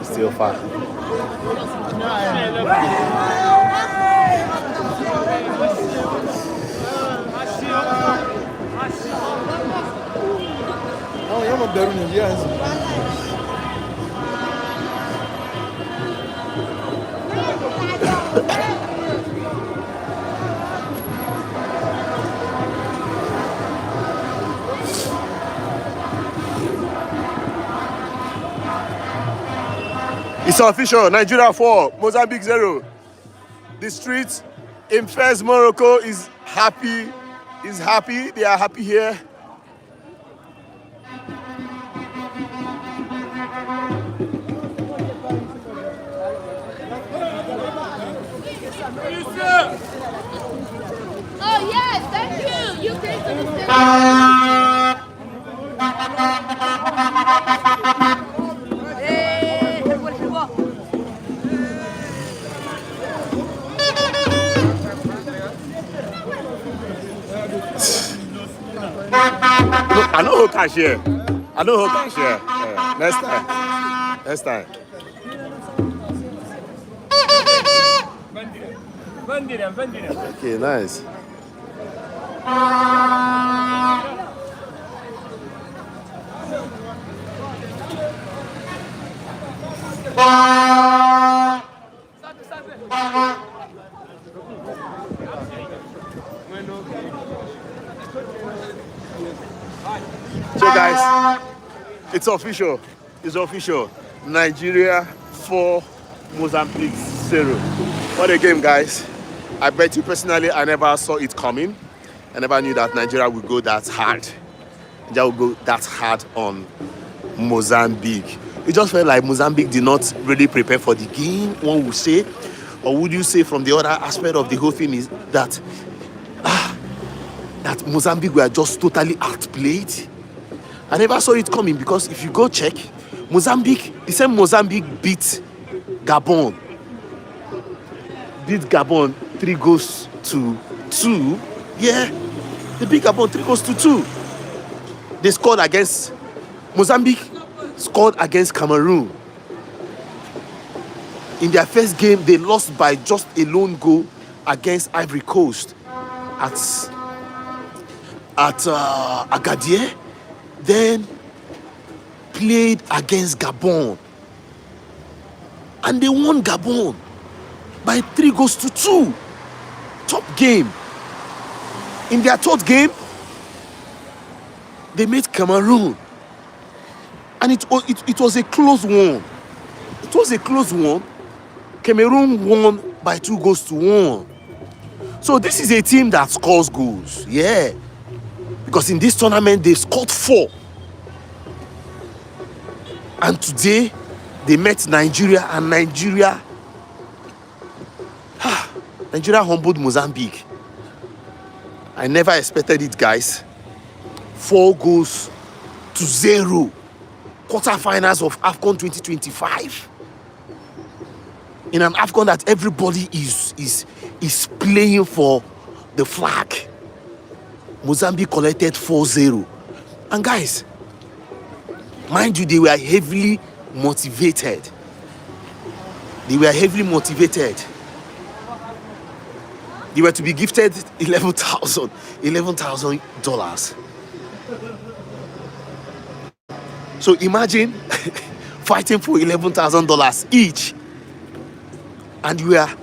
Still far. Não, eu não quero nem ver. It's official. Nigeria 4, Mozambique 0. The street in Fez, Morocco is happy. They are happy here. Oh yes, thank you. You came to the city. I know who cashier. Next time. Okay, nice. So guys, it's official. Nigeria 4, Mozambique 0. What a game, guys. I bet you personally, I never saw it coming. I never knew that Nigeria would go that hard. Nigeria would go that hard on Mozambique. It just felt like Mozambique did not really prepare for the game, one would say. Or would you say from the other aspect of the whole thing is that that Mozambique were just totally outplayed? I never saw it coming because if you go check, Mozambique beat Gabon. Beat Gabon 3-2. Yeah, they beat Gabon 3-2. They scored against Mozambique, scored against Cameroon. In their first game, they lost by just a lone goal against Ivory Coast at Agadir. Then played against Gabon. And they won Gabon by 3-2. Top game. In their third game, they met Cameroon. And it was a close one. Cameroon won by 2-1. So this is a team that scores goals. Yeah. Because in this tournament, they scored 4. And today, they met Nigeria, and Nigeria humbled Mozambique. I never expected it, guys. 4-0. Quarterfinals of AFCON 2025. In an AFCON that everybody is playing for the flag. Mozambique collected 4-0. And guys, mind you, they were heavily motivated. They were to be gifted $11,000. So imagine fighting for $11,000 each, and you are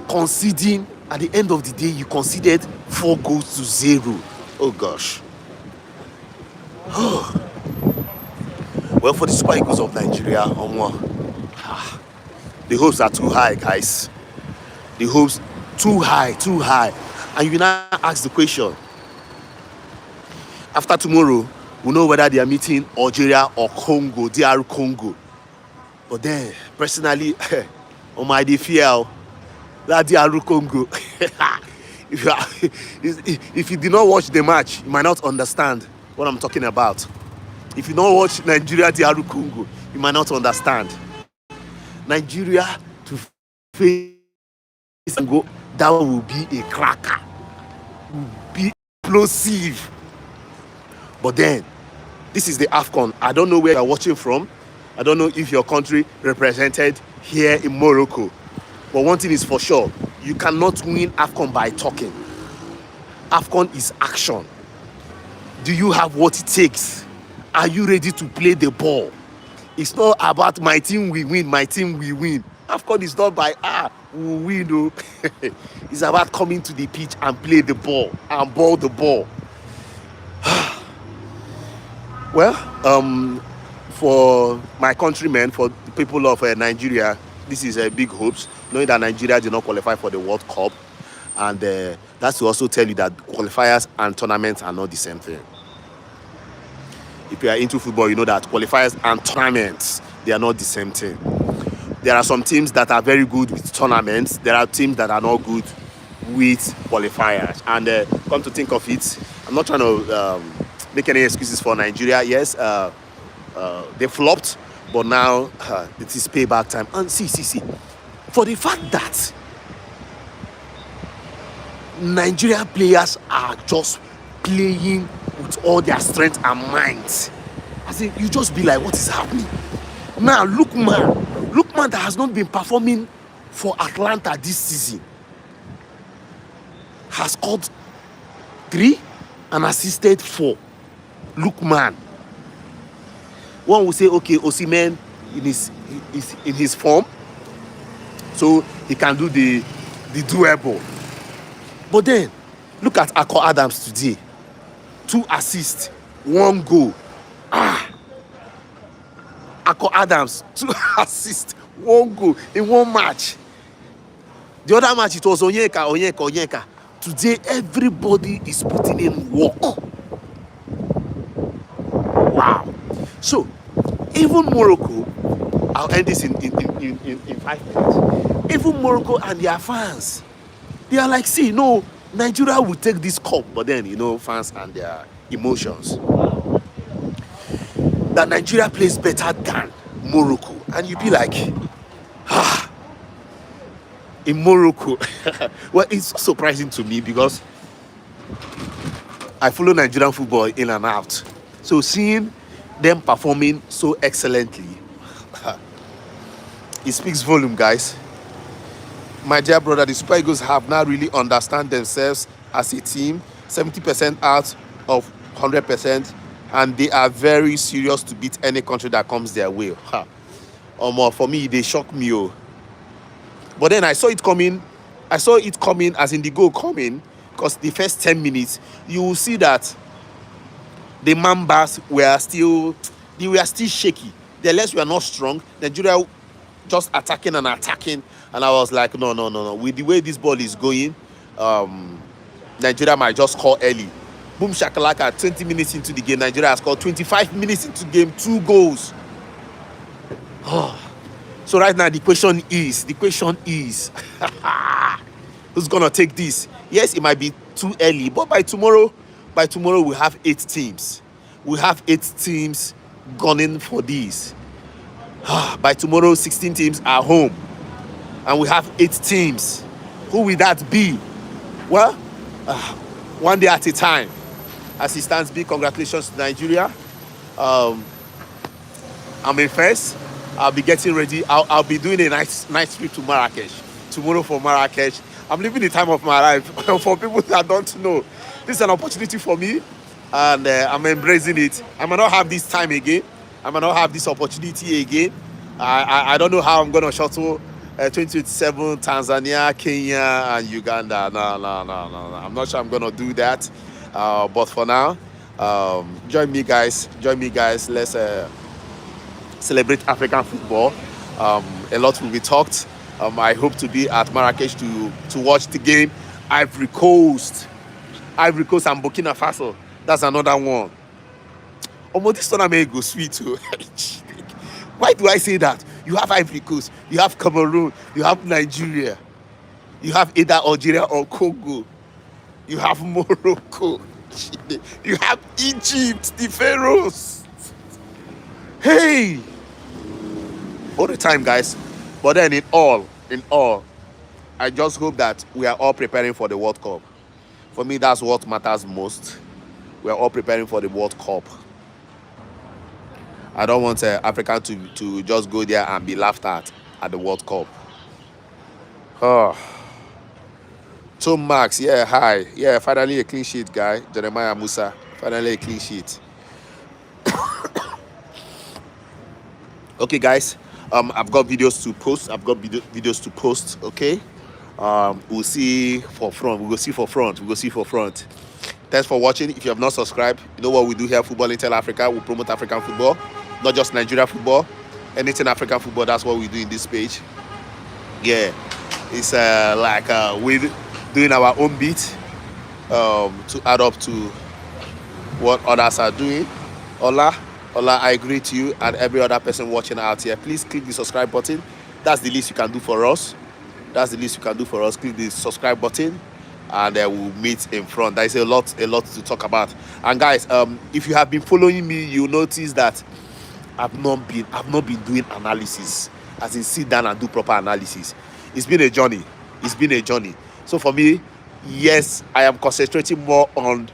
conceding. At the end of the day, you conceded 4-0. Oh gosh. Well, for the Super Eagles of Nigeria, the hopes are too high, guys. The hopes too high. And you now ask the question. After tomorrow, we'll know whether they are meeting Algeria or Congo, DR Congo. But then, personally, on my fear that DR Congo. If you did not watch the match, you might not understand. what I'm talking about. If you don't watch Nigeria DR Congo, you might not understand. Nigeria to face Congo, that will be a cracker, will be explosive. But then, this is the AFCON. I don't know where you're watching from. I don't know if your country represented here in Morocco. But one thing is for sure, you cannot win AFCON by talking. AFCON is action. Do you have what it takes? Are you ready to play the ball? It's not about my team we win, my team we win. AFCON is not by we win. No. It's about coming to the pitch and play the ball and ball the ball. Well, for my countrymen, for the people of Nigeria, this is a big hopes, knowing that Nigeria did not qualify for the World Cup. And that's to also tell you that qualifiers and tournaments are not the same thing. If you are into football, you know that qualifiers and tournaments, they are not the same thing. There are some teams that are very good with tournaments. There are teams that are not good with qualifiers. And come to think of it, I'm not trying to make any excuses for Nigeria. Yes, they flopped, but now it is payback time. And see, for the fact that Nigeria players are just playing with all their strength and might, I think you just be like, what is happening? Now, Lookman that has not been performing for Atlanta this season has scored 3 and assisted 4. Lookman. One will say, okay, Osimhen in his form, so he can do the doable. But then, look at Akko Adams today. 2 assists, 1 goal. Akko Adams, 2 assists, 1 goal in 1 match. The other match, it was Onyeka. Today, everybody is putting in work. Wow. So, even Morocco, I'll end this in 5 minutes. Even Morocco and their fans, they are like, see, no, Nigeria will take this cup. But then, fans and their emotions. That Nigeria plays better than Morocco. And you be like, in Morocco. Well, it's so surprising to me because I follow Nigerian football in and out. So seeing them performing so excellently, it speaks volume, guys. My dear brother, the Super Eagles have now really understand themselves as a team, 70% out of 100%, and they are very serious to beat any country that comes their way. For me, they shock me. But then I saw it coming. I saw it coming, as in the goal coming, because the first 10 minutes, you will see that the Mambas were still shaky. The legs were not strong. Nigeria just attacking, and I was like, no. With the way this ball is going, Nigeria might just score early. Boom shakalaka, 20 minutes into the game, Nigeria has scored 25 minutes into the game, 2 goals. So right now, the question is, who's gonna take this? Yes, it might be too early, but by tomorrow we have 8 teams. We have 8 teams gunning for this. By tomorrow, 16 teams are home, and we have 8 teams. Who will that be? Well, one day at a time. As it stands, big congratulations to Nigeria. I'm in first. I'll be getting ready. I'll be doing a nice trip to Marrakesh tomorrow for Marrakesh. I'm living the time of my life. For people that don't know, this is an opportunity for me, and I'm embracing it. I might not have this time again. I might not have this opportunity again. I don't know how I'm gonna shuttle 2027 Tanzania, Kenya, and Uganda. No. I'm not sure I'm gonna do that. But for now, join me, guys. Let's celebrate African football. A lot will be talked. I hope to be at Marrakesh to watch the game. Ivory Coast and Burkina Faso. That's another one. This tournament go sweet too. Why do I say that? You have Ivory Coast, you have Cameroon, you have Nigeria, you have either Algeria or Congo, you have Morocco. You have Egypt, the Pharaohs. Hey, all the time, guys. But then in all, I just hope that we are all preparing for the World Cup. For me, that's what matters most. We are all preparing for the World Cup. I don't want Africa to just go there and be laughed at the World Cup. Oh, Tom Max, yeah, hi. Yeah, finally a clean sheet, guy. Jeremiah Musa, finally a clean sheet. Okay, guys, I've got videos to post. Videos to post, okay? We'll see for front. We will see for front. We will see for front. Thanks for watching. If you have not subscribed, you know what we do here, Football Intel Africa. We promote African football, not just Nigeria football. Anything African football, that's what we do in this page. Yeah, it's like we're doing our own beat to add up to what others are doing. Ola, I agree to you and every other person watching out here. Please click the subscribe button. That's the least you can do for us. That's the least you can do for us. Click the subscribe button and we'll meet in front. There's a lot to talk about. And guys, if you have been following me, you'll notice that I've not been doing analysis, as in sit down and do proper analysis. It's been a journey. So for me, yes, I am concentrating more on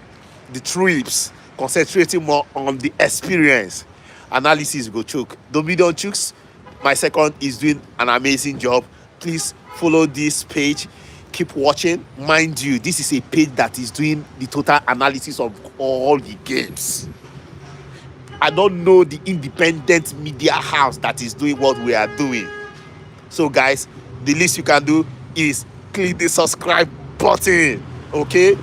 the trips, concentrating more on the experience. Analysis go choke. Dominion Chooks, my second, is doing an amazing job. Please follow this page. Keep watching. Mind you, this is a page that is doing the total analysis of all the games. I don't know the independent media house that is doing what we are doing. So guys, the least you can do is click the subscribe button, okay?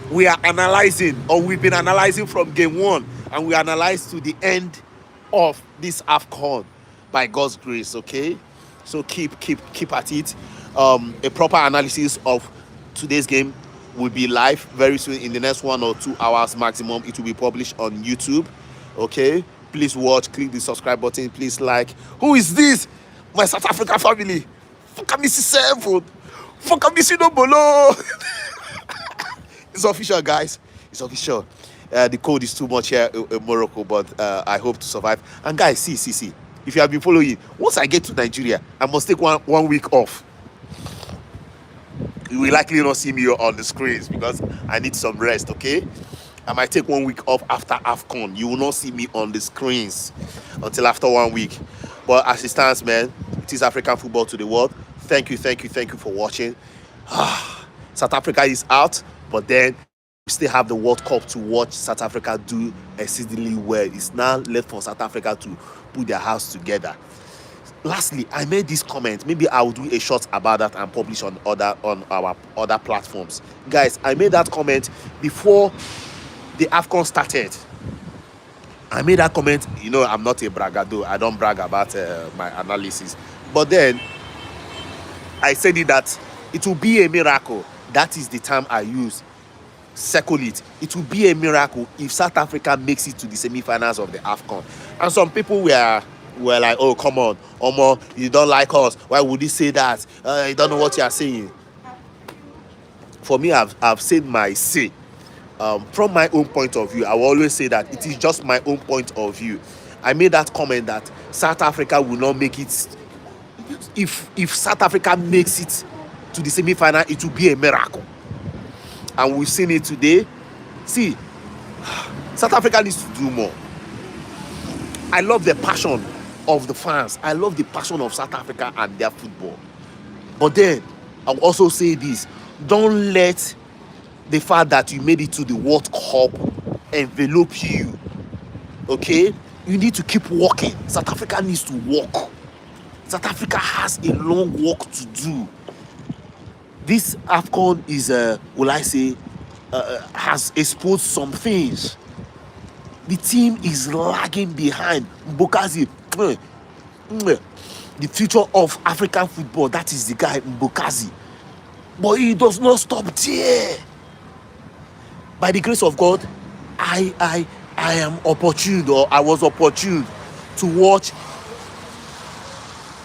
We are analyzing, or we've been analyzing from game 1, and we analyze to the end of this AFCON by God's grace, okay? So keep at it. A proper analysis of today's game will be live very soon. In the next 1 or 2 hours maximum, it will be published on YouTube, okay? Please watch, click the subscribe button, please like. Who is this? My South Africa family. Fuck me 7. Fuck me no bolo. It's official, guys. It's official. The code is too much here in Morocco, but I hope to survive. And guys, see. If you have been following, once I get to Nigeria, I must take one week off. You will likely not see me on the screens because I need some rest, okay? I might take 1 week off after AFCON. You will not see me on the screens until after 1 week. But as it stands, man, it is African football to the world. Thank you for watching. South Africa is out, but then we still have the World Cup to watch South Africa do exceedingly well. It's now left for South Africa to put their house together. Lastly, I made this comment. Maybe I will do a short about that and publish on our other platforms. Guys, I made that comment before the AFCON started. I made that comment. You know, I'm not a bragado. I don't brag about my analysis. But then, I said it that it will be a miracle. That is the term I use. Circle it. It will be a miracle if South Africa makes it to the semi-finals of the AFCON. And some people were like, oh, come on, Omo, you don't like us. Why would you say that? You don't know what you are saying. For me, I've said my say. From my own point of view, I will always say that it is just my own point of view. I made that comment that South Africa will not make it. If South Africa makes it to the semi-final, it will be a miracle. And we've seen it today. See, South Africa needs to do more. I love the passion of the fans. I love the passion of South Africa and their football. But then, I'll also say this. Don't let the fact that you made it to the World Cup envelope you. Okay? You need to keep working. South Africa needs to work. South Africa has a long work to do. This AFCON is, will I say, has exposed some things. The team is lagging behind. Mbokazi, the future of African football, that is the guy, Mbokazi. But he does not stop there. By the grace of God, I am opportune, or I was opportune to watch.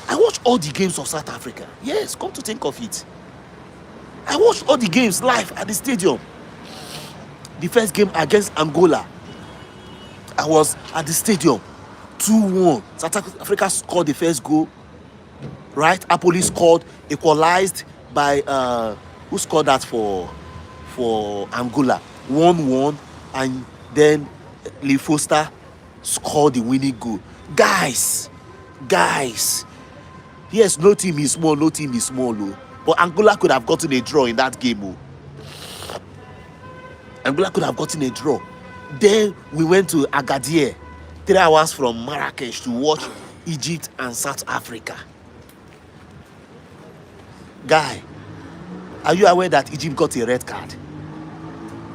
I watch all the games of South Africa. Yes, come to think of it. I watched all the games live at the stadium. The first game against Angola, I was at the stadium. 2-1. South Africa scored the first goal. Right? Apoli scored, equalized by who scored that for Angola? 1-1, and then Lee Foster scored the winning goal. Guys, yes, no team is small, oh. But Angola could have gotten a draw in that game, oh. Angola could have gotten a draw. Then we went to Agadir, 3 hours from Marrakesh, to watch Egypt and South Africa. Guy, are you aware that Egypt got a red card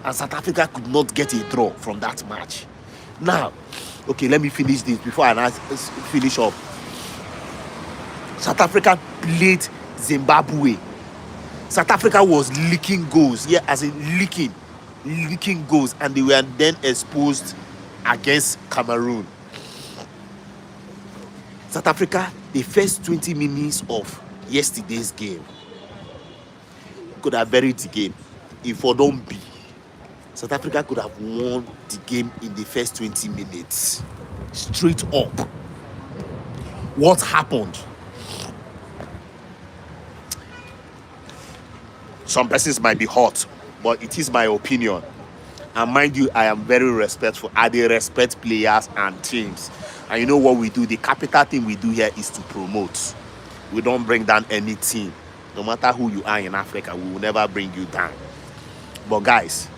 and South Africa could not get a draw from that match? Now, okay, let me finish this before I finish up. South Africa played Zimbabwe. South Africa was leaking goals, as in leaking goals, and they were then exposed against Cameroon. South Africa, the first 20 minutes of yesterday's game, could have buried the game. If for don't be, South Africa could have won the game in the first 20 minutes. Straight up. What happened? Some persons might be hot, but it is my opinion. And mind you, I am very respectful. I do respect players and teams. And you know what we do? The capital thing we do here is to promote. We don't bring down any team. No matter who you are in Africa, we will never bring you down. But guys,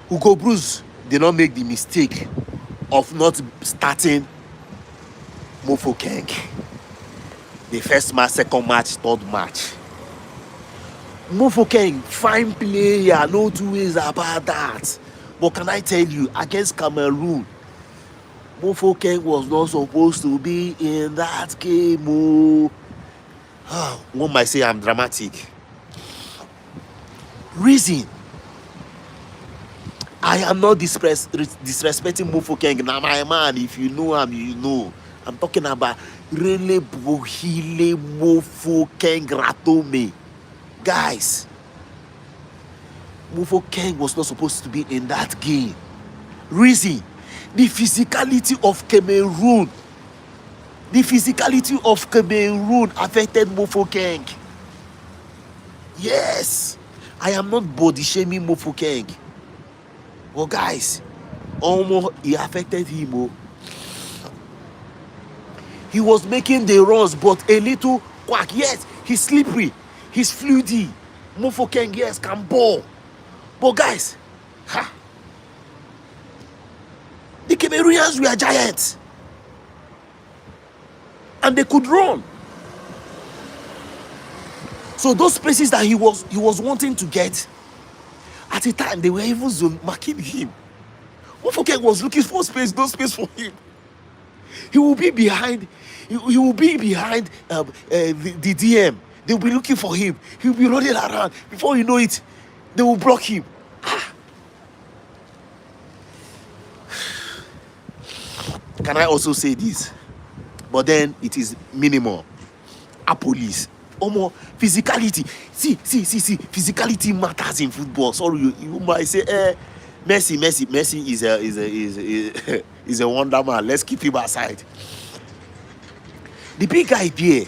Hugo Bruce did not make the mistake of not starting Mofokeng. The first match, second match, third match. Mofokeng, fine player, no two ways about that. But can I tell you, against Cameroon, Mofokeng was not supposed to be in that game. Oh. One might say I'm dramatic. Reason, I am not disrespecting Mofokeng. Now my man, if you know him, you know. I'm talking about Rele Bohile Mofokeng Ratome. Guys, Mofokeng was not supposed to be in that game. Reason, the physicality of Cameroon. The physicality of Cameroon affected Mofokeng. Yes, I am not body shaming Mofokeng. Well, guys, almost he affected him. Oh. He was making the runs, but a little quack. Yes, he's slippery, he's fluidy. Mofokeng, yes, can ball. But guys, the Cameroonians were giants. And they could run. So those places that he was wanting to get, at the time they were even zone marking him. Mofokeng was looking for space, no space for him. He will be behind. He will be behind the DM. They will be looking for him. He will be running around. Before you know it, they will block him. Can I also say this? But then it is minimal. Police. More physicality. See. Physicality matters in football. Sorry, you might say, Messi is a wonder man. Let's keep him aside. The big idea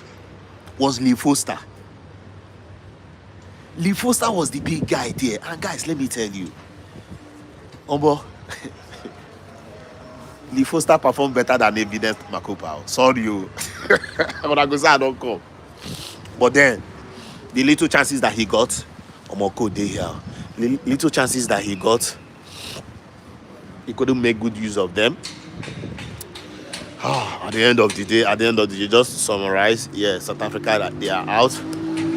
was Lee Foster. Lee Foster was the big guy there. And guys, let me tell you, Lee Foster performed better than Evidence Makopa. Sorry, you. But I go say I don't come. But then, the little chances that he got, Omoko dey here. Little chances that he got, he couldn't make good use of them. At the end of the day, just to summarize, South Africa, they are out.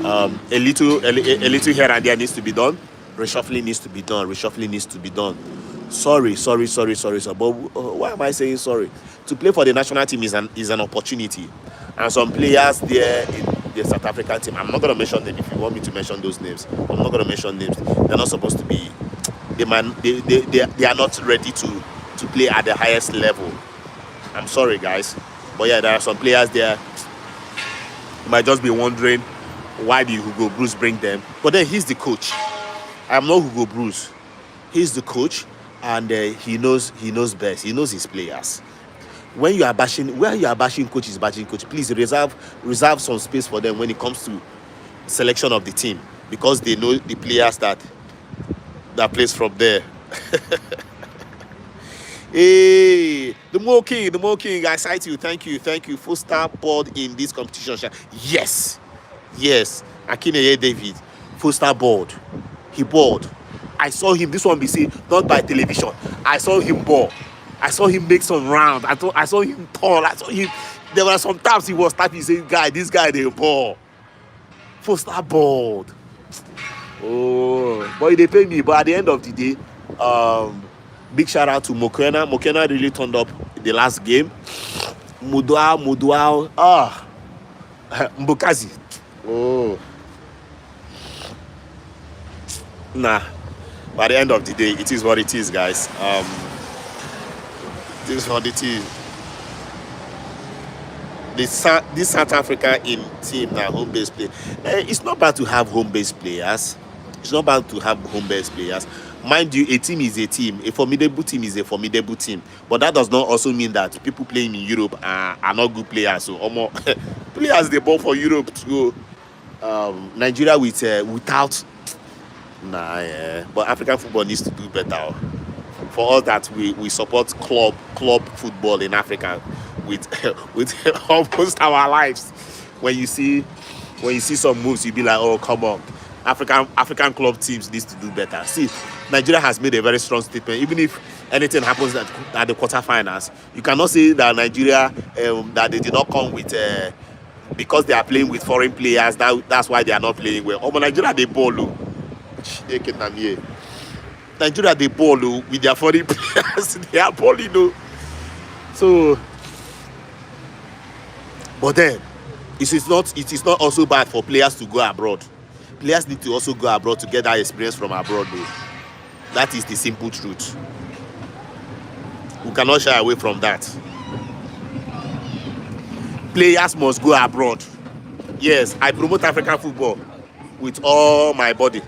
A little here and there needs to be done. Reshuffling needs to be done. Sorry. But why am I saying sorry? To play for the national team is an opportunity. And some players there in the South African team, I'm not going to mention them if you want me to mention those names. I'm not going to mention names. They're not supposed to be. They are not ready to play at the highest level. I'm sorry, guys. But there are some players there. You might just be wondering, why did Hugo Bruce bring them? But then he's the coach. I'm not Hugo Bruce. He's the coach, and he knows best. He knows his players. When you are bashing coach is bashing coach, please reserve some space for them when it comes to selection of the team, because they know the players that plays from there. Hey, the Mo King, I cite you. Thank you. Full star board in this competition. Yes. Akineye David, full star board. He bored. I saw him. This one be seen not by television. I saw him ball. I saw him make some round. I saw him tall. I saw him. There were some times he was typing saying, this guy they ball. Full star board. Oh, boy, they pay me. But at the end of the day, big shout out to Mokena. Mokena really turned up the last game. Muduao. Mbukazi. Oh. Nah. By the end of the day, it is what it is, guys. This is what it is. This South Africa team now home-based play. It's not bad to have home-based players. Mind you, a team is a team. A formidable team is a formidable team. But that does not also mean that people playing in Europe are not good players. So, players they ball for Europe too. Nigeria without. But African football needs to do better. For all that, we support club football in Africa with almost our lives. When you see some moves, you be like, oh, come on. African club teams needs to do better. See, Nigeria has made a very strong statement. Even if anything happens at the quarterfinals, you cannot say that Nigeria that they did not come with because they are playing with foreign players. That's why they are not playing well. But Nigeria they ball. Nigeria they ball with their foreign players. They are balling. So, but then it is not also bad for players to go abroad. Players need to also go abroad to get that experience from abroad. That is the simple truth. We cannot shy away from that. Players must go abroad. Yes, I promote African football with all my body,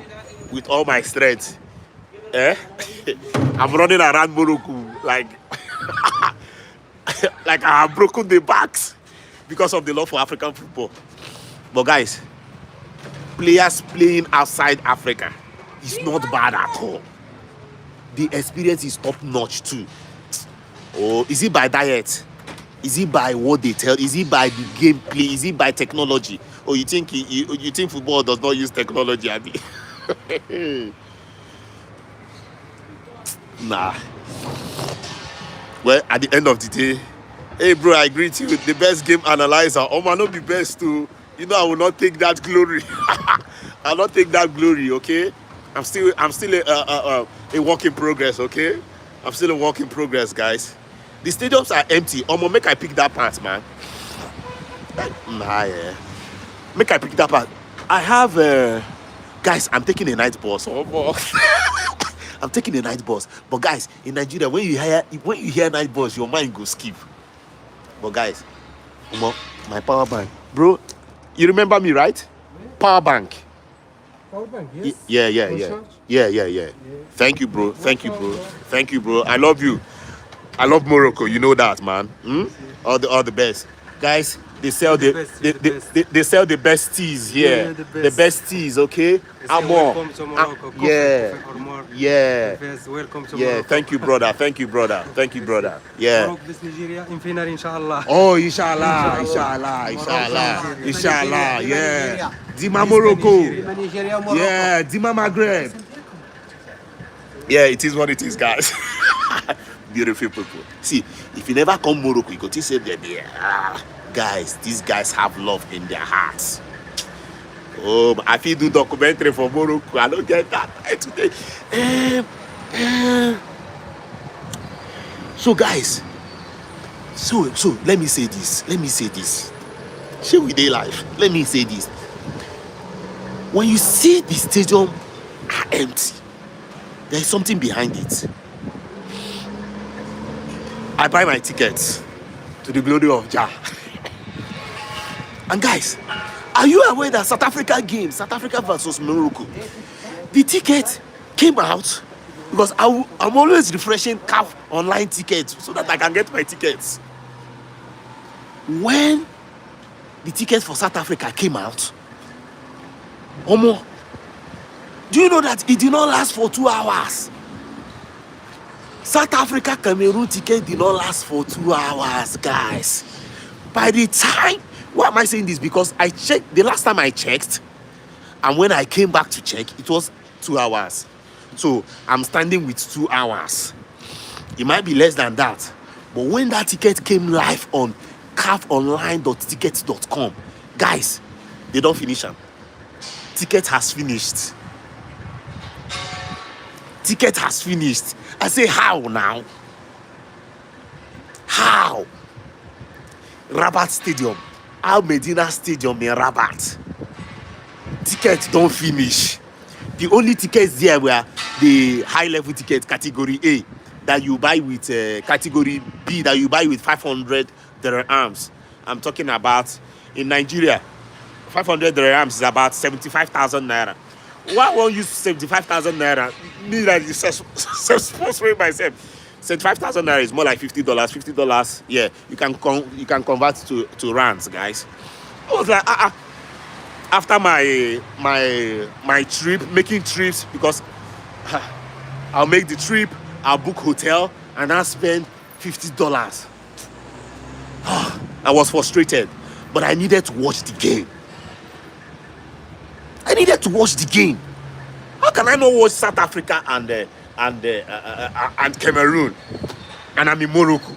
with all my strength. I'm running around Morocco like like I have broken the backs because of the love for African football. But guys, players playing outside Africa is not bad at all. The experience is top notch too. Oh, is it by diet? Is it by what they tell? Is it by the gameplay? Is it by technology? Or you think football does not use technology, Abby? Nah. Well, at the end of the day, hey bro, I greet you, the best game analyzer. Oh man, not be best too. I will not take that glory. I'll not take that glory, okay? I'm still a work in progress, okay? I'm still a work in progress, guys. The stadiums are empty. Make I pick that part, man. Make I pick that part. I have guys, I'm taking a night bus. I'm taking a night bus. But guys, in Nigeria, when you hear night bus, your mind goes skip. But guys, my power bank. Bro, you remember me, right? Power bank. Power bank, yes. Yeah. Thank you, bro. I love you. I love Morocco. You know that, man. All the best, guys. They sell they sell the best teas here. The best teas, okay? Welcome to Morocco. Welcome to Morocco. Thank you, brother. Yeah. Morocco this Nigeria in final, inshallah. Oh, inshallah. Yeah. Dima Morocco. Yeah, Dima Maghreb. Yeah, it is what it is, guys. Beautiful people. See, if you never come Morocco, you go to say that guys, these guys have love in their hearts. Oh, I feel do documentary for Morocco. I don't get that today. So guys, so let me say this. Share with their life. Let me say this. When you see the stadium are empty, there is something behind it. I buy my tickets to the glory of Jah. And guys, are you aware that South Africa versus Morocco, the ticket came out because I'm always refreshing CAF online tickets so that I can get my tickets. When the tickets for South Africa came out, Omo, do you know that it did not last for 2 hours? South Africa Cameroon ticket did not last for 2 hours, guys. By the time, why am I saying this? Because I checked, the last time I checked, and when I came back to check, it was 2 hours. So I'm standing with 2 hours. It might be less than that. But when that ticket came live on cafonline.tickets.com, guys, they don't finish them. Ticket has finished. Ticket has finished. I say, how now? How? Rabat Stadium. Al Medina Stadium in Rabat. Tickets don't finish. The only tickets there were the high-level ticket, category A, that you buy with category B, that you buy with 500 dirhams. I'm talking about in Nigeria. 500 dirhams is about 75,000 naira. Why won't use 75,000 naira? Me that is sponsoring myself. 75,000 naira is more like $50. $50, yeah, you can convert to rands, guys. I was like, after my trip, making trips, because I'll make the trip, I'll book hotel, and I'll spend $50. I was frustrated, but I needed to watch the game. I needed to watch the game. How can I not watch South Africa and Cameroon? And I'm in Morocco.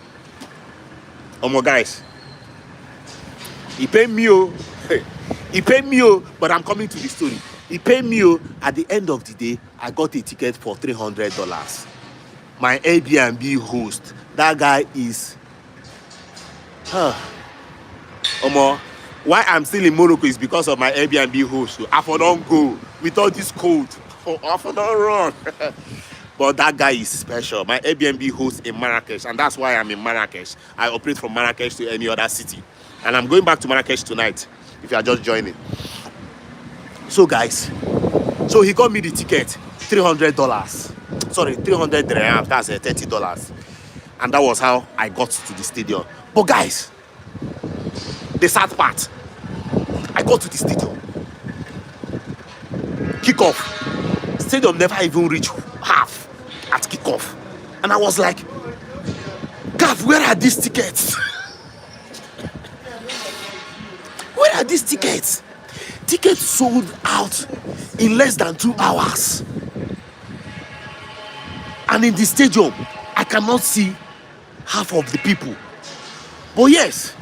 Oh my guys. He paid me, but I'm coming to the story. He paid me, at the end of the day, I got a ticket for $300. My Airbnb host, that guy is... Why I'm still in Morocco is because of my Airbnb host. I don't go with all this cold. I don't run. But that guy is special. My Airbnb host in Marrakesh, and that's why I'm in Marrakesh. I operate from Marrakesh to any other city. And I'm going back to Marrakesh tonight, if you are just joining. So guys, so he got me the ticket, $300. Sorry, 300 dirhams, that's $30. And that was how I got to the stadium. But guys, the sad part, I got to the stadium. Kickoff. Stadium never even reached half at kickoff. And I was like, Gav, where are these tickets? Where are these tickets? Tickets sold out in less than 2 hours. And in the stadium, I cannot see half of the people. But yes,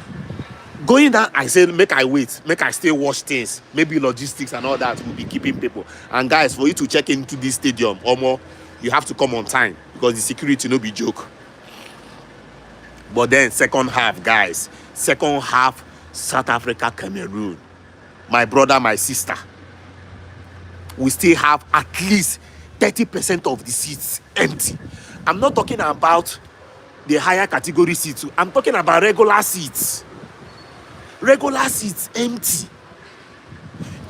going down, I said, make I wait, make I stay watch things. Maybe logistics and all that will be keeping people. And guys, for you to check into this stadium, Omo, you have to come on time because the security no be joke. But then second half, guys, second half, South Africa, Cameroon. My brother, my sister, we still have at least 30% of the seats empty. I'm not talking about the higher category seats. I'm talking about regular seats. Regular seats empty.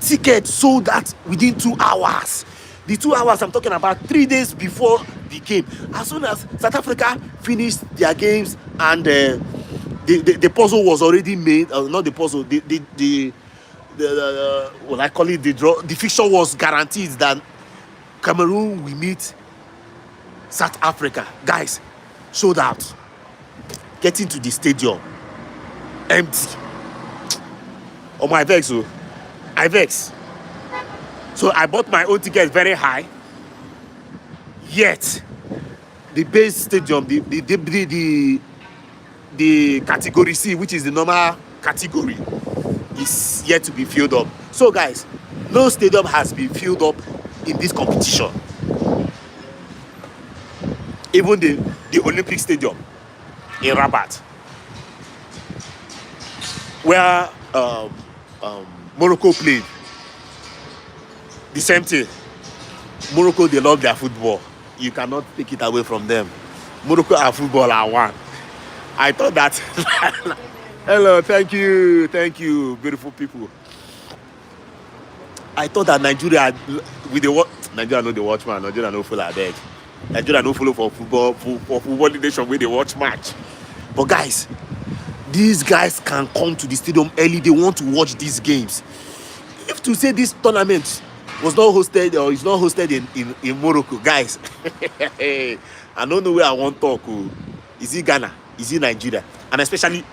Tickets sold out within 2 hours. The 2 hours I'm talking about 3 days before the game. As soon as South Africa finished their games and the puzzle was already made, not the puzzle, what I call it, the draw. The fixture was guaranteed that Cameroon will meet South Africa. Guys, sold out. Getting to the stadium, empty. Oh my vex, oh. I vex. So I bought my own ticket very high. Yet the base stadium, the category C, which is the normal category, is yet to be filled up. So guys, no stadium has been filled up in this competition. Even the Olympic Stadium in Rabat, where Morocco played, the same thing. Morocco, they love their football. You cannot take it away from them. Morocco and football are one. I thought that. Hello, thank you, beautiful people. I thought that Nigeria, with the Nigeria know the watch man. Nigeria no follow beg. Nigeria no follow for football nation where they watch match. But guys, these guys can come to the stadium early. They want to watch these games. If to say this tournament was not hosted or is not hosted in Morocco, guys, I don't know where I want to talk. Oh. Is it Ghana? Is it Nigeria? And especially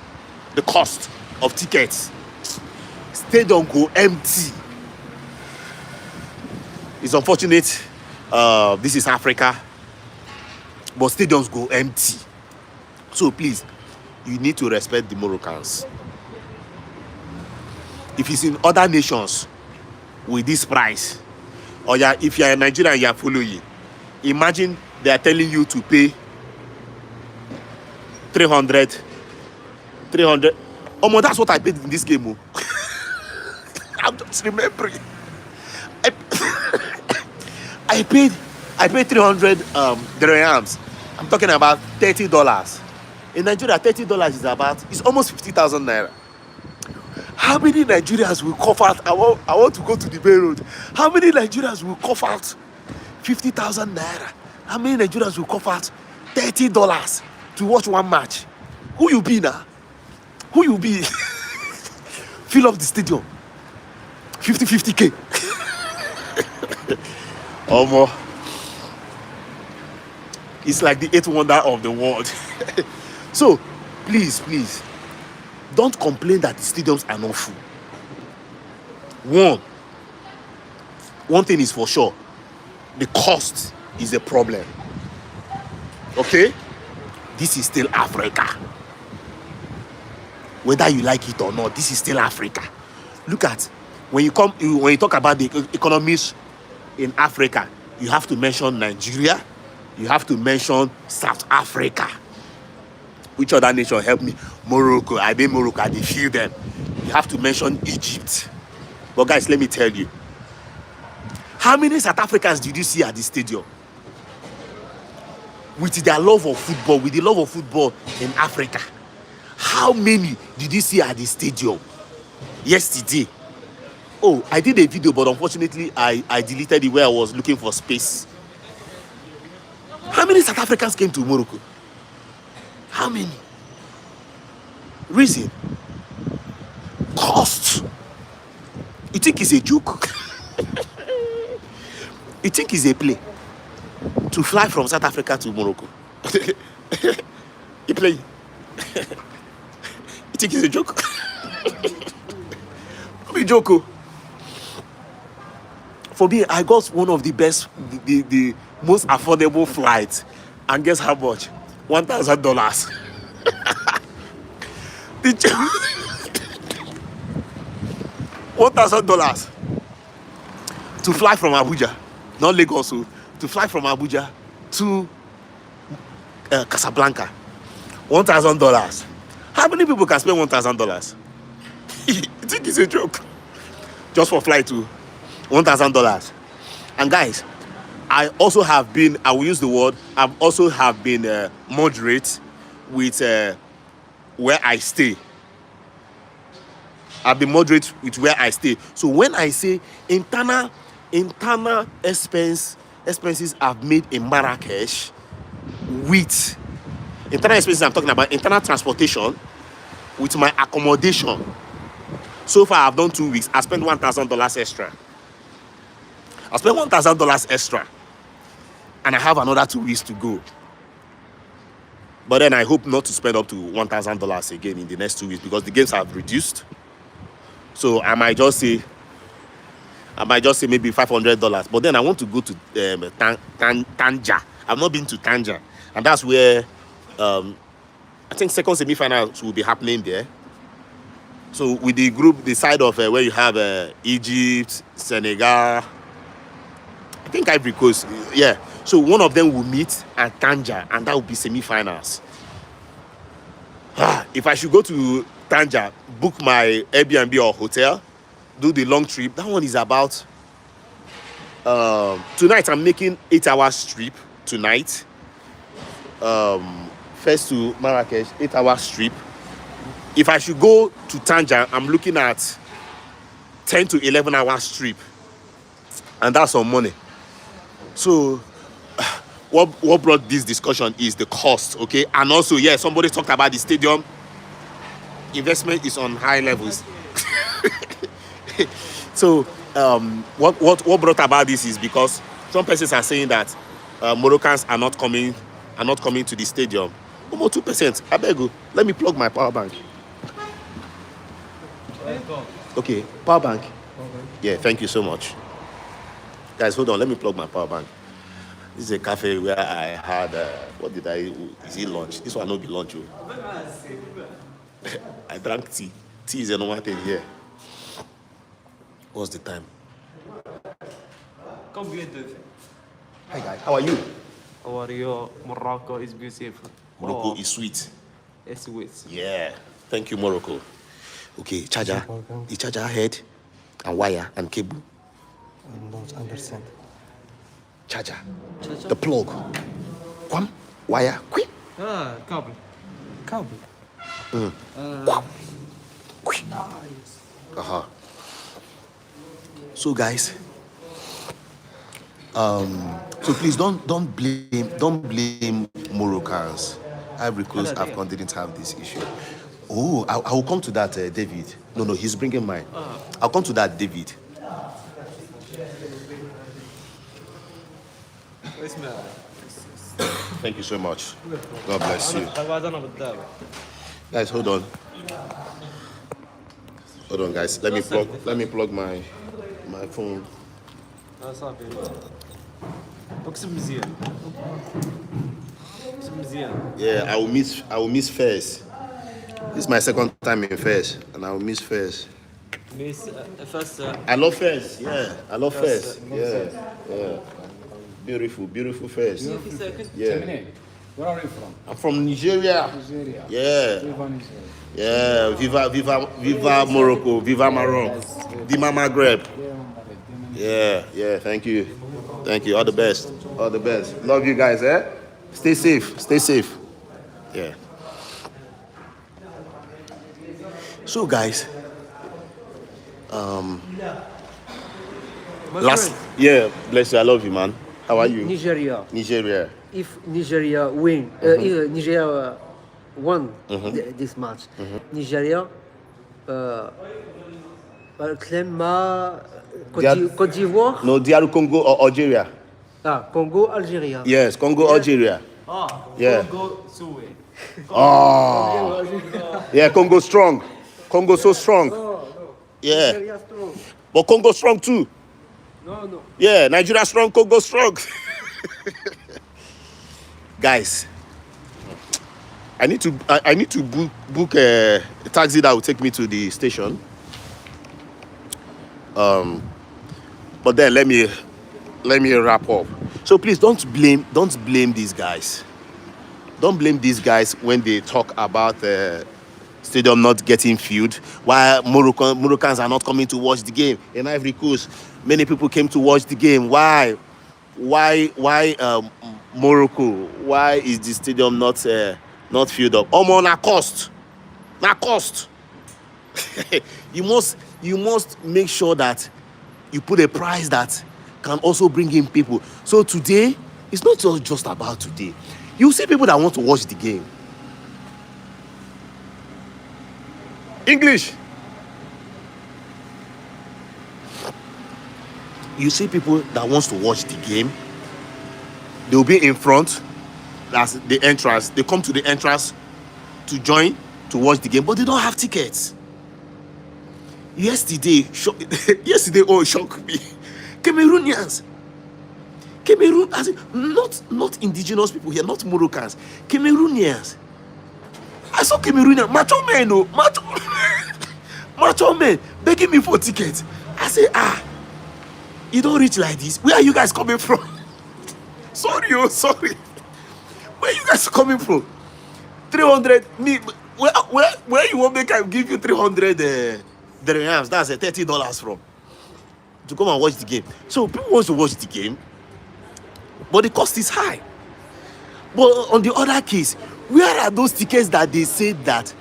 the cost of tickets. Stadium go empty. It's unfortunate. This is Africa, but stadiums go empty. So please, you need to respect the Moroccans. If it's in other nations with this price, or if you're in Nigeria and you're following, imagine they are telling you to pay 300. Oh, that's what I paid in this game. I'm just remembering. I paid 300 dirhams. I'm talking about $30. In Nigeria, $30 is almost 50,000 naira. How many Nigerians will cough out? I want to go to the Bay Road. How many Nigerians will cough out 50,000 naira? How many Nigerians will cough out $30 to watch one match? Who you be now? Who you be? Fill up the stadium. 50K. Omo. It's like the eighth wonder of the world. So, please, don't complain that the stadiums are not full. One thing is for sure, the cost is a problem. Okay? This is still Africa. Whether you like it or not, this is still Africa. Look at when you talk about the economies in Africa, you have to mention Nigeria, you have to mention South Africa. Which other nation help me? Morocco. I did Morocco. I did feel them. You have to mention Egypt. But guys, let me tell you. How many South Africans did you see at the stadium? With their love of football, with the love of football in Africa. How many did you see at the stadium yesterday? Oh, I did a video, but unfortunately, I deleted it where I was looking for space. How many South Africans came to Morocco? How many? Reason? Cost. You think it's a joke? You think it's a play? To fly from South Africa to Morocco? You play? You think it's a joke? Don't be joke. For me, I got one of the best, the most affordable flights. And guess how much? $1,000. $1,000 to fly from Abuja, not Lagos, to fly from Abuja to Casablanca. $1,000. How many people can spend $1,000? You think it's a joke? Just for flight to $1,000. And guys, I also have been, I will use the word, I've also have been moderate with where I stay. I've been moderate with where I stay. So when I say internal expenses I've made in Marrakesh with internal expenses, I'm talking about internal transportation with my accommodation. So far I've done 2 weeks. I spent $1,000 extra. I spent $1,000 extra. And I have another 2 weeks to go. But then I hope not to spend up to $1,000 again in the next 2 weeks because the games have reduced. So I might just say maybe $500. But then I want to go to Tanja. I've not been to Tanja. And that's where I think second semi-finals will be happening there. So with the group, the side of where you have Egypt, Senegal, I think Ivory Coast, yeah. So one of them will meet at Tanja, and that will be semi-finals. If I should go to Tanja, book my Airbnb or hotel, do the long trip, that one is about... tonight, I'm making 8 hours trip tonight. First to Marrakesh, 8 hours trip. If I should go to Tanja, I'm looking at 10 to 11 hours trip. And that's some money. So what brought this discussion is the cost, okay? And also, yeah, somebody talked about the stadium. Investment is on high levels. So what brought about this is because some persons are saying that Moroccans are not coming to the stadium. Almost 2%. I beg you, let me plug my power bank. Okay, power bank. Yeah, thank you so much. Guys, hold on, let me plug my power bank. This is a cafe where I had, is it lunch? This one not be lunch. I drank tea. Tea is a normal thing here. What's the time? Hi guys, how are you? How are you? Morocco is beautiful. Morocco is sweet. It's sweet. Yeah, thank you, Morocco. Okay, charger. The charger head and wire and cable. I don't understand. Charger. The plug. Come, wire, quick. Cable. Cable. So guys, so please don't blame Moroccans. Ivory Coast, AFCON didn't have this issue. Oh, I will come to that, David. No, he's bringing mine. I'll come to that, David. Thank you so much. God bless you. Guys, hold on. Hold on, guys. Let me plug my phone. صافي اقسم مزيان Yeah, I will miss first. This is my second time in first, and I will miss first. Miss first I love first. Yeah, I love first. Yeah. Beautiful first. Yeah. Where are you from? I'm from Nigeria. Nigeria. Yeah. Viva Nigeria. Yeah. Viva Morocco. Viva Maroc. Dima Maghreb. Yeah. Thank you. All the best. Love you guys, eh? Stay safe. Yeah. So guys, bless you. I love you, man. How are you? Nigeria. If Nigeria win, if Nigeria won this match, Nigeria claim Côte d'Ivoire. No, DR Congo or Algeria. Congo, Algeria. Yes, Congo, Algeria. Yeah. Congo Suwe. Yeah, Congo strong. Congo so strong. Yeah. Nigeria strong. But Congo strong too. No. Yeah, Nigeria strong, Congo strong. Guys, I need to book a taxi that will take me to the station. But then let me wrap up. So please don't blame these guys. Don't blame these guys when they talk about the stadium not getting filled. Why Moroccans are not coming to watch the game in Ivory Coast? Many people came to watch the game. Why Morocco? Why is the stadium not filled up? Na cost. you must make sure that you put a price that can also bring in people. So today, it's not just about today. You see people that want to watch the game. English. You see people that wants to watch the game. They'll be in front. That's the entrance. They come to the entrance to join to watch the game, but they don't have tickets. Yesterday shocked me. Cameroonians. As in, not indigenous people here, not Moroccans. Cameroonians. I saw Cameroonian macho men begging me for tickets. I say, you don't reach like this. Where are you guys coming from? Sorry. Where are you guys coming from? 300 me. Where you want me to give you 300 dirhams? That's $30 from to come and watch the game. So people want to watch the game, but the cost is high. But on the other case, where are those tickets that they said that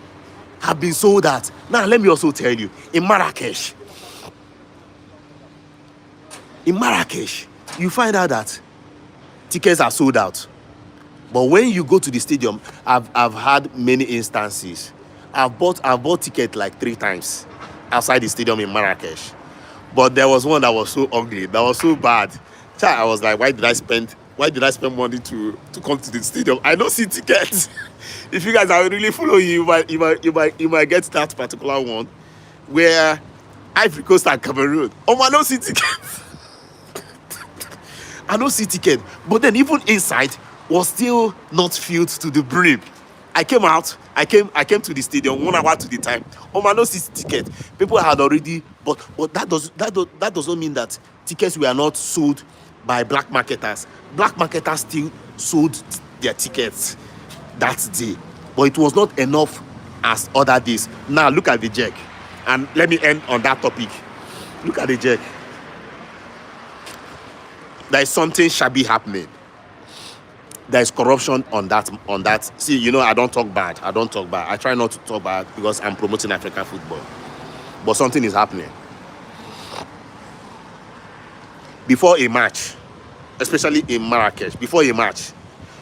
have been sold out? Now let me also tell you, in Marrakesh, you find out that tickets are sold out. But when you go to the stadium, I've had many instances. I've bought ticket like 3 times outside the stadium in Marrakesh. But there was one that was so ugly, that was so bad. Child, I was like, why did I spend money to come to the stadium? I don't see tickets. If you guys are really following, you might get that particular one where Ivory Coast and Cameroon. Oh, I don't see tickets. I don't see ticket. But then even inside was still not filled to the brim. I came to the stadium 1 hour to the time. Oh, I don't see ticket. People had already, but that doesn't mean that tickets were not sold by black marketers. Black marketers still sold their tickets that day, but it was not enough as other days. Now look at the check, and let me end on that topic. Look at the check. There is something shabby happening. There is corruption on that. See, you know, I don't talk bad. I try not to talk bad because I'm promoting African football. But something is happening. Before a match, especially in Marrakesh, before a match,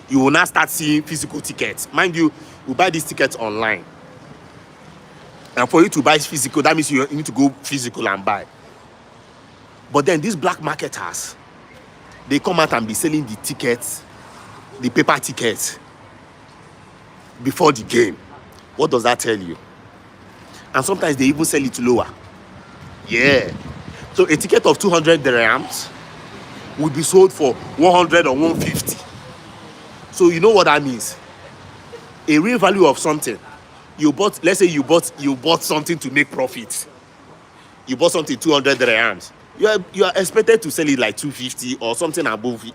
you will now start seeing physical tickets. Mind you, you buy these tickets online. And for you to buy physical, that means you need to go physical and buy. But then these black marketers, they come out and be selling the tickets, the paper tickets, before the game. What does that tell you? And sometimes they even sell it lower. Yeah. So a ticket of 200 dirhams would be sold for 100 or 150. So you know what that means? A real value of something. Let's say you bought something to make profit. You bought something 200 dirhams. You are expected to sell it like 250 or something above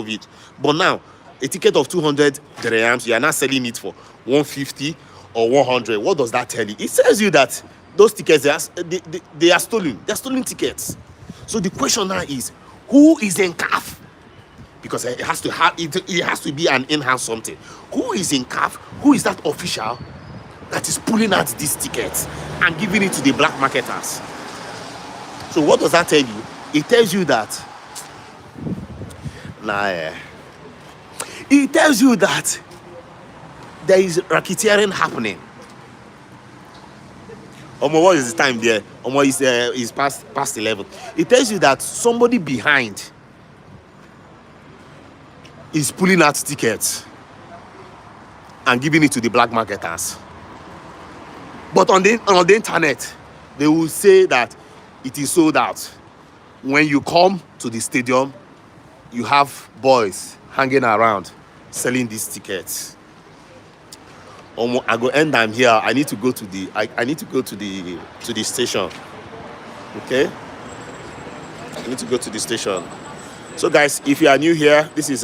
it. But now, a ticket of 200 dirhams, you are not selling it for 150 or 100. What does that tell you? It tells you that those tickets, they are stolen. They are stolen tickets. So the question now is, who is in CAF? Because it has to be an in-house something. Who is in CAF? Who is that official that is pulling out these tickets and giving it to the black marketers? So what does that tell you? It tells you that it tells you that there is racketeering happening. What is the time there? Is past 11. It tells you that somebody behind is pulling out tickets and giving it to the black marketers. But on the internet, they will say that it is sold out. When you come to the stadium, you have boys hanging around selling these tickets. I go end time here. I need to go to the station. Okay? I need to go to the station. So guys, if you are new here, this is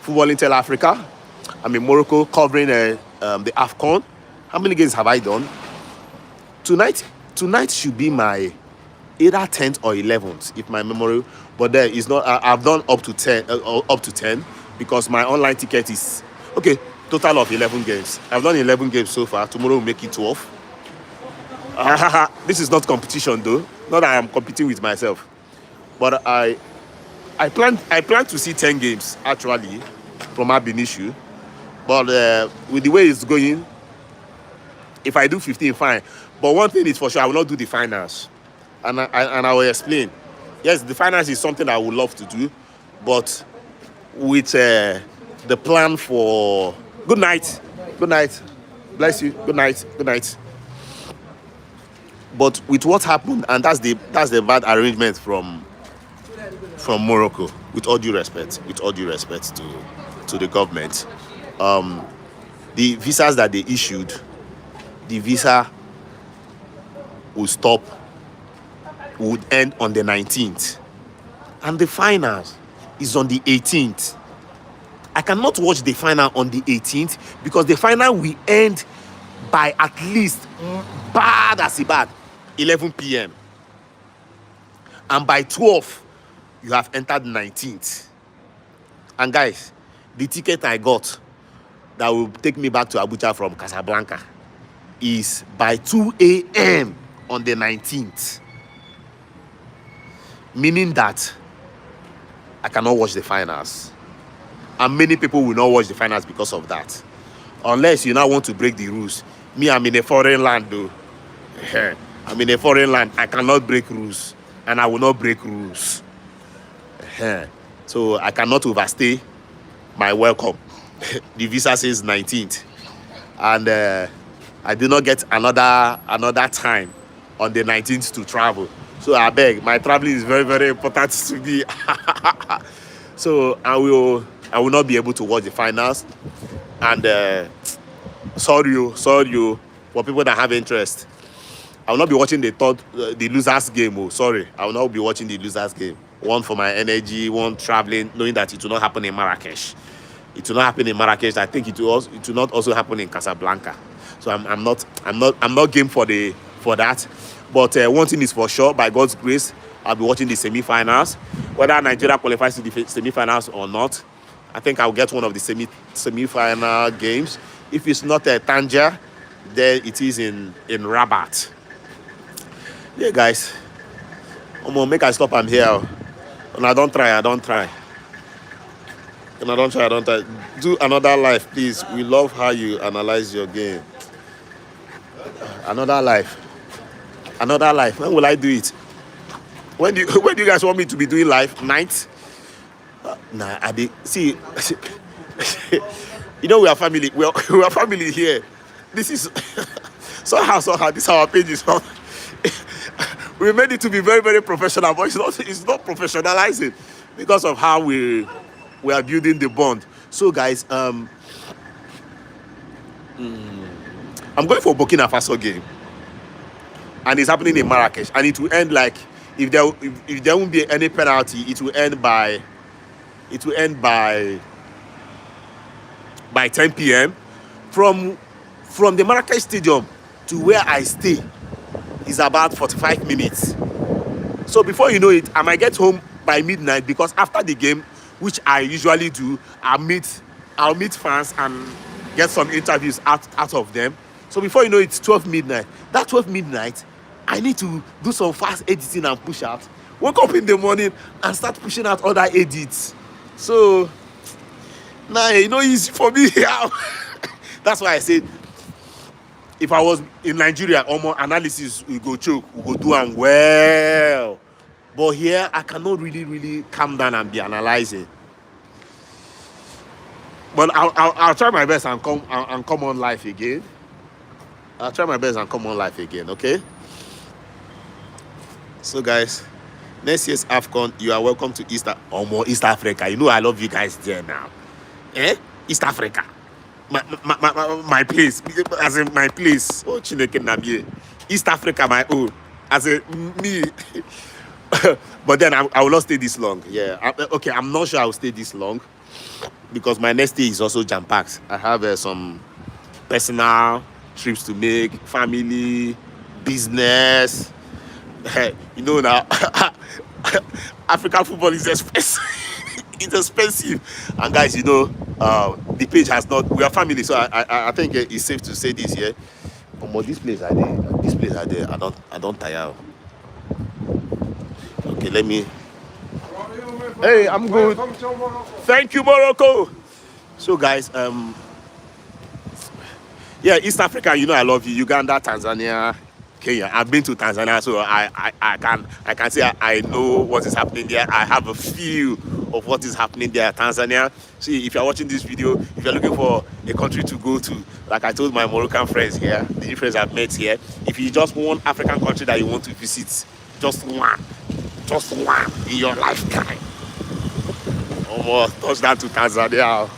Football Intel Africa. I'm in Morocco covering the AFCON. How many games have I done? Tonight should be my either 10th or 11th, if my memory. But there is not. I've done up to 10 because my online ticket is okay. Total of 11 games. I've done 11 games so far. Tomorrow will make it 12. This is not competition though. Not that I'm competing with myself. But I plan to see 10 games actually from Ab Initio. But with the way it's going, if I do 15, fine. But one thing is for sure, I will not do the finals. And I will explain. Yes, the finals is something I would love to do. But with the plan for... Good night. Good night. Bless you. Good night. Good night. But with what happened, and that's the bad arrangement from Morocco, with all due respect to the government, the visas that they issued, the visa would end on the 19th, and the final is on the 18th. I cannot watch the final on the 18th because the final will end by at least bad 11 p.m. and by 12 you have entered 19th. And guys, the ticket I got that will take me back to Abuja from Casablanca is by 2 a.m. on the 19th, meaning that I cannot watch the finals. And many people will not watch the finals because of that. Unless you now want to break the rules. Me, I'm in a foreign land though. I'm in a foreign land. I cannot break rules. And I will not break rules. So I cannot overstay my welcome. The visa says 19th. And I do not get another time on the 19th to travel. So I beg, my traveling is very, very important to me. So I will not be able to watch the finals. And sorry for people that have interest. I will not be watching the losers game. Oh, sorry, I will not be watching the losers game. One for my energy, one traveling, knowing that it will not happen in Marrakesh. It will not happen in Marrakesh. I think it will not also happen in Casablanca. So I'm not game for that. But one thing is for sure, by God's grace, I'll be watching the semi-finals. Whether Nigeria qualifies to the semi-finals or not, I think I'll get one of the semi-final games. If it's not Tangier, then it is in Rabat. Yeah, guys. I'm gonna make I stop. I'm here. And I don't try. And I don't try. Do another life, please. We love how you analyze your game. Another life. When will I do it? When do you guys want me to be doing live? Night? Nah, I be see. You know we are family. We are family here. This is somehow. This is our page is. We made it to be very, very professional, but it's not professionalizing because of how we are building the bond. So guys, I'm going for Burkina Faso game, and it's happening in Marrakesh, and it will end like if there won't be any penalty, it will end by 10 p.m. From the Marrakesh Stadium to where I stay is about 45 minutes. So before you know it, I might get home by midnight, because after the game, which I usually do, I'll meet fans and get some interviews out of them. So before you know it, it's 12 midnight. That 12 midnight, I need to do some fast editing and push out. Wake up in the morning and start pushing out other edits. So nah, easy for me. That's why I said, if I was in Nigeria, almost analysis we go choke, we go do and well. But here I cannot really calm down and be analyzing. But I'll try my best and come on live again. Okay? So guys, next year's AFCON, you are welcome to East Africa. You know I love you guys there now. East Africa. My place, as in my place. Oh, Chineke Nabie. East Africa, my own. As in me. But then I will not stay this long. Yeah. Okay, I'm not sure I will stay this long, because my next day is also jam-packed. I have some personal trips to make, family, business. You know now, African football is expensive. It's expensive. And guys, the page has not. We are family, so I think it's safe to say this here. But this place are there. I don't tire. Okay, let me. Hey, I'm good. Thank you, Morocco. So guys, yeah, East Africa. I love you. Uganda, Tanzania, Kenya. I've been to Tanzania, so I can say I know what is happening there. I have a feel of what is happening there. Tanzania. See, if you're watching this video, if you're looking for a country to go to, like I told my Moroccan friends here, the new friends I've met here, if you just want African country that you want to visit, just one in your lifetime. Almost touchdown to Tanzania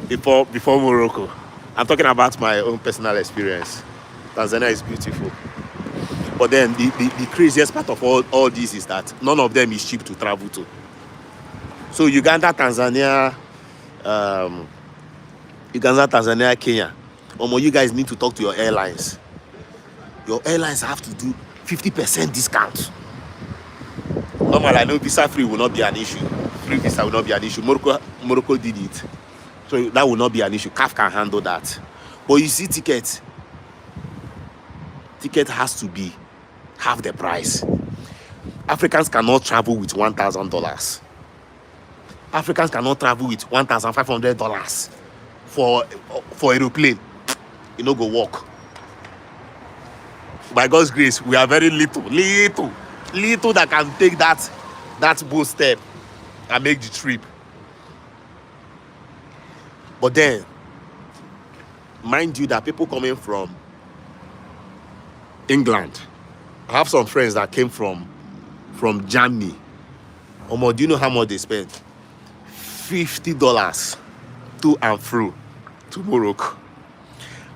before Morocco. I'm talking about my own personal experience. Tanzania is beautiful. But then the craziest part of all this is that none of them is cheap to travel to. So Uganda, Tanzania, Kenya. You guys need to talk to your airlines. Your airlines have to do 50% discount. Normally, I know visa free will not be an issue. Free visa will not be an issue. Morocco did it. So that will not be an issue. CAF can handle that. But you see, ticket has to be half the price. Africans cannot travel with $1,000. Africans cannot travel with $1,500 for aeroplane. You know, go walk. By God's grace, we are very little that can take that bold step and make the trip. But then, mind you, that people coming from England, I have some friends that came from Germany. Do you know how much they spent? $50 to and fro to Morocco.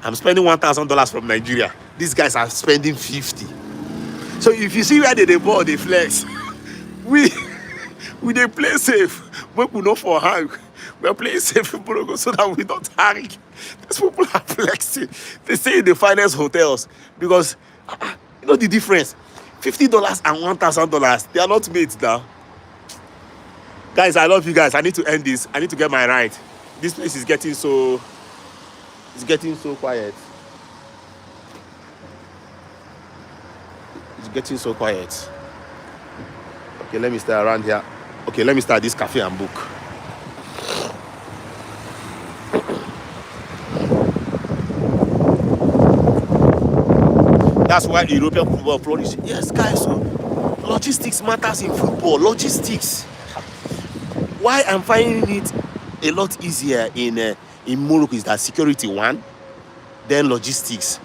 I'm spending $1,000 from Nigeria. These guys are spending 50. So if you see where they ball, they flex. we they play safe. We not for hang. We are playing safe in Morocco so that we don't hang. These people are flexing. They stay in the finest hotels because you know the difference. $50 and $1,000. They are not mates now. Guys, I love you guys. I need to end this. I need to get my ride. This place is getting so quiet. It's getting so quiet. Okay, let me stay around here. Okay, let me start this cafe and book. That's why European football flourishes. Yes, guys. So logistics matters in football. Logistics. Why I'm finding it a lot easier in Morocco is that security one, then logistics.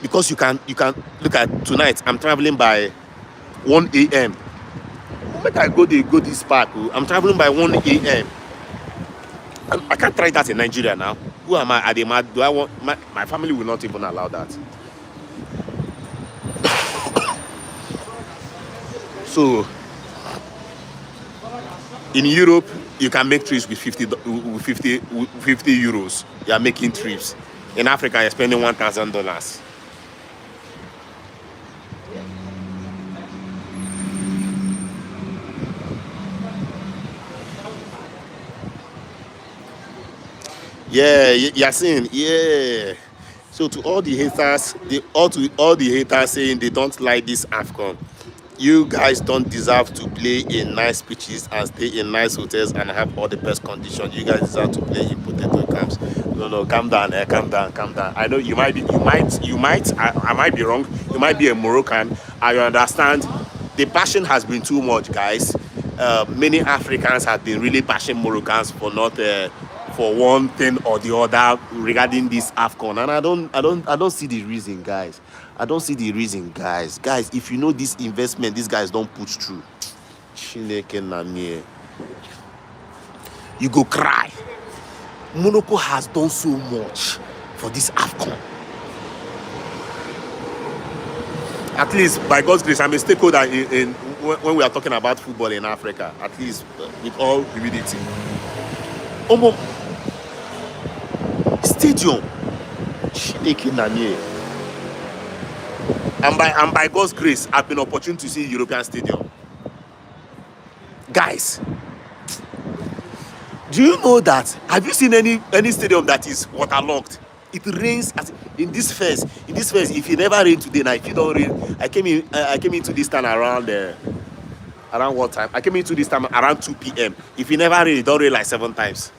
Because you can look at tonight. I'm traveling by 1 a.m. Make I go this park. I'm traveling by 1 a.m. I can't try that in Nigeria now. Who am I? Are they mad? Do I want my family will not even allow that. So in Europe, you can make trips with 50 euros. You are making trips. In Africa, you're spending $1,000. Yeah, Yasin, yeah. So to all the haters, all the haters saying they don't like this AFCON, you guys don't deserve to play in nice pitches and stay in nice hotels and have all the best conditions. You guys deserve to play in potato camps. No, calm down, calm down. I know I might be wrong. You might be a Moroccan. I understand. The passion has been too much, guys. Many Africans have been really passionate Moroccans for not for one thing or the other regarding this AFCON, and I don't see the reason, guys. I don't see the reason, guys. Guys, if you know this investment, these guys don't put through. You go cry. Morocco has done so much for this AFCON. At least, by God's grace, I'm a stakeholder in when we are talking about football in Africa. At least, with all humility. Stadium. And by God's grace, I've been opportune to see European stadium. Guys, do you know that? Have you seen any stadium that is waterlogged? It rains in this phase. If it never rain today, now if it don't rain, I came into this town around what time? I came into this time around 2 p.m. If it never rain, it don't rain like 7 times.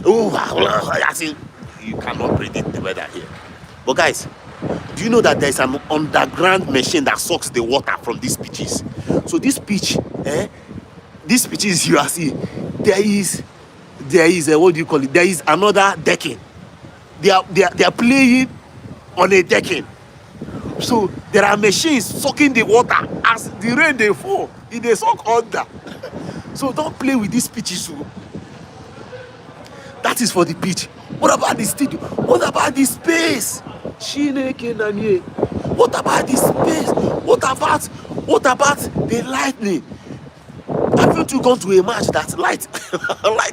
Oh, I see. You cannot predict the weather here. But guys, do you know that there is an underground machine that sucks the water from these pitches? So this pitch, these pitches you are seeing, there is what do you call it? There is another decking. They are playing on a decking. So there are machines sucking the water as the rain they fall. They suck under. So don't play with these pitches. So that is for the pitch. What about the stadium? What about the space? What about the space? What about the lightning? Haven't you gone to a match that light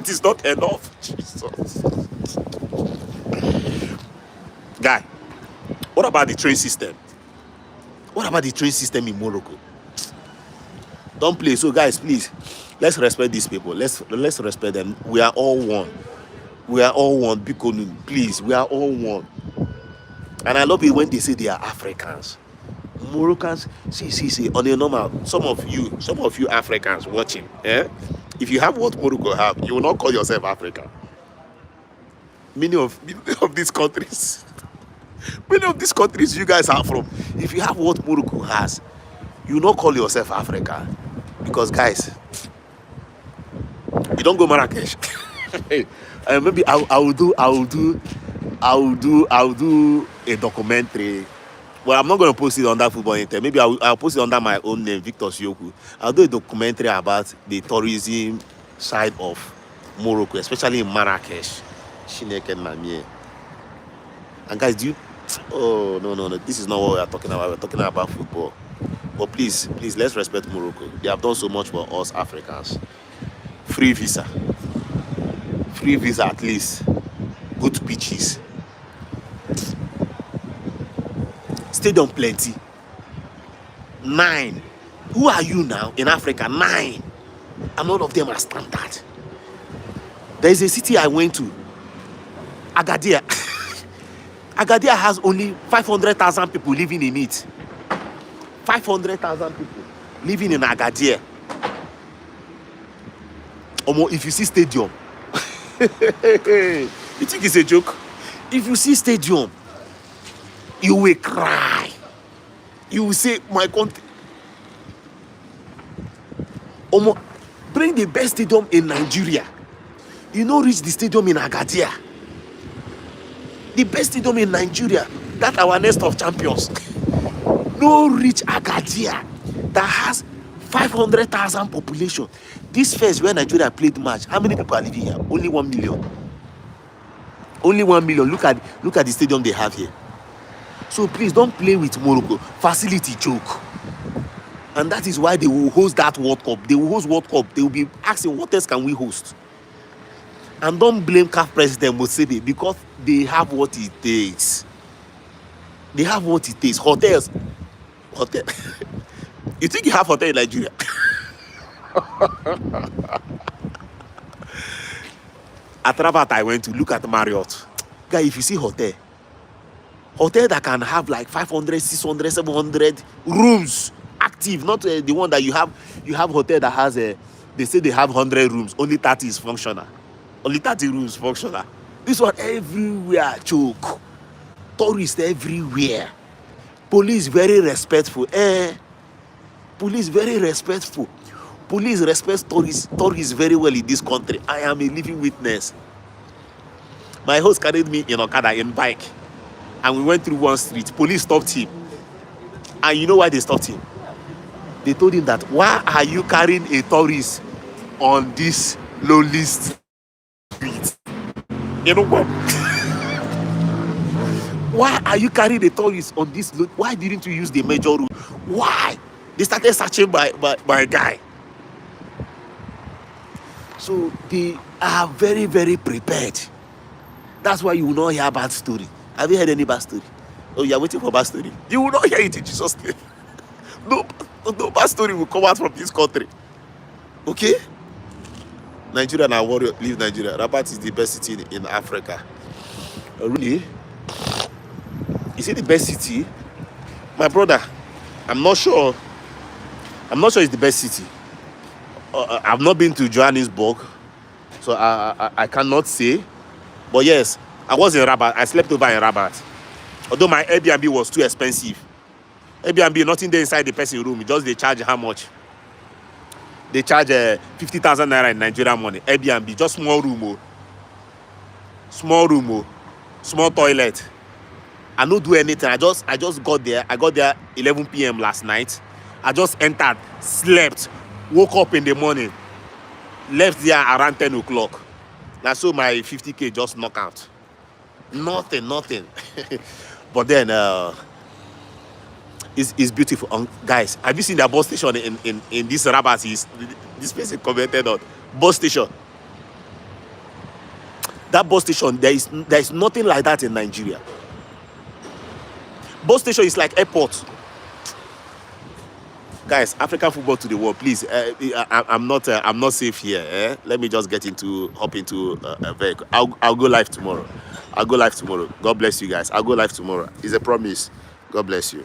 is not enough? Jesus. Guy, what about the train system? What about the train system in Morocco? Don't play. So guys, please, let's respect these people. Let's respect them. We are all one. We are all one. Bikonu, please. We are all one. And I love it when they say they are Africans. Moroccans, see, on a normal, some of you Africans watching, if you have what Morocco have, you will not call yourself Africa. Many of these countries, many of these countries you guys are from, if you have what Morocco has, you will not call yourself Africa. Because guys, you don't go Marrakesh. Maybe I'll do a documentary. Well, I'm not going to post it on that football internet. Maybe I'll post it under my own name, Victor Sioku. I'll do a documentary about the tourism side of Morocco, especially in Marrakesh. Shineke Namie. And guys, oh, no. This is not what we are talking about. We're talking about football. But please, let's respect Morocco. They have done so much for us Africans. Free visa at least. Good beaches. Stadium plenty. 9. Who are you now in Africa? 9. And all of them are standard. There is a city I went to, Agadir. Agadir has only 500,000 people living in it. 500,000 people living in Agadir. If you see stadium, you think it's a joke? If you see stadium, you will cry. You will say, my country. Bring the best stadium in Nigeria. You know, reach the stadium in Agadir. The best stadium in Nigeria, that our nest of champions. No reach Agadir that has 500,000 population. This first where Nigeria played match, how many people are living here? Only 1 million. Only 1 million. Look at the stadium they have here. So please don't play with Morocco. Facility joke. And that is why they will host that World Cup. They will host World Cup. They will be asking, what else can we host? And don't blame CAF President Mozambique because they have what it takes. They have what it takes. Hotels. Hotel. You think you have hotel in Nigeria? At Rabat I went to look at Marriott. Guy, if you see hotel that can have like 500, 600, 700 rooms active, not the one that you have hotel that has they say they have 100 rooms, only 30 is functional. Only 30 rooms functional. This one everywhere choke. Tourists everywhere. Police very respectful. Police very respectful. Police respect tourists very well in this country. I am a living witness. My host carried me in Okada in bike. And we went through one street. Police stopped him. And you know why they stopped him? They told him that, why are you carrying a tourist on this lonely street? You know what? Why are you carrying a tourist on this? Why didn't you use the major route? Why? They started searching by a guy. So they are very, very prepared. That's why you will not hear bad story. Have you heard any bad story? Oh, you are waiting for bad story. You will not hear it in Jesus' name. No bad story will come out from this country. Okay? Nigeria and warrior leave Nigeria. Rabat is the best city in Africa. Really? Is it the best city? My brother, I'm not sure it's the best city. I've not been to Johannesburg, so I cannot say. But yes, I was in Rabat. I slept over in Rabat. Although my Airbnb was too expensive. Airbnb, nothing there inside the person room. Just they charge how much? They charge 50,000 naira in Nigerian money. Airbnb, just small room. Small toilet. I don't do anything. I just got there. I got there 11 p.m. last night. I just entered, slept, woke up in the morning, left there around 10 o'clock. Now so my 50K just knock out. Nothing. But then it's beautiful. Guys, have you seen the bus station in this Rabat? This person commented on bus station. That bus station, there is nothing like that in Nigeria. Bus station is like airport. Guys, African football to the world, please. I'm not safe here. Let me just hop into a vehicle. I'll go live tomorrow. God bless you guys. I'll go live tomorrow. It's a promise. God bless you.